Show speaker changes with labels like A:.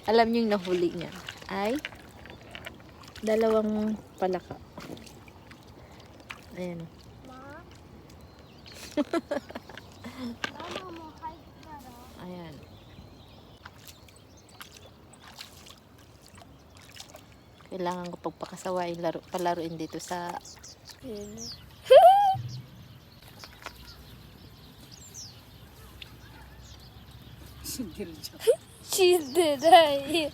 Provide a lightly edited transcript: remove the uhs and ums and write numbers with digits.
A: Alam niyo yung nahuli niya ay dalawang palaka. Ayan.
B: Ma? Mama mo, hi pero.
A: Ayan. Kailangan ko pagpakasawain palaruin dito sa
B: She's dead.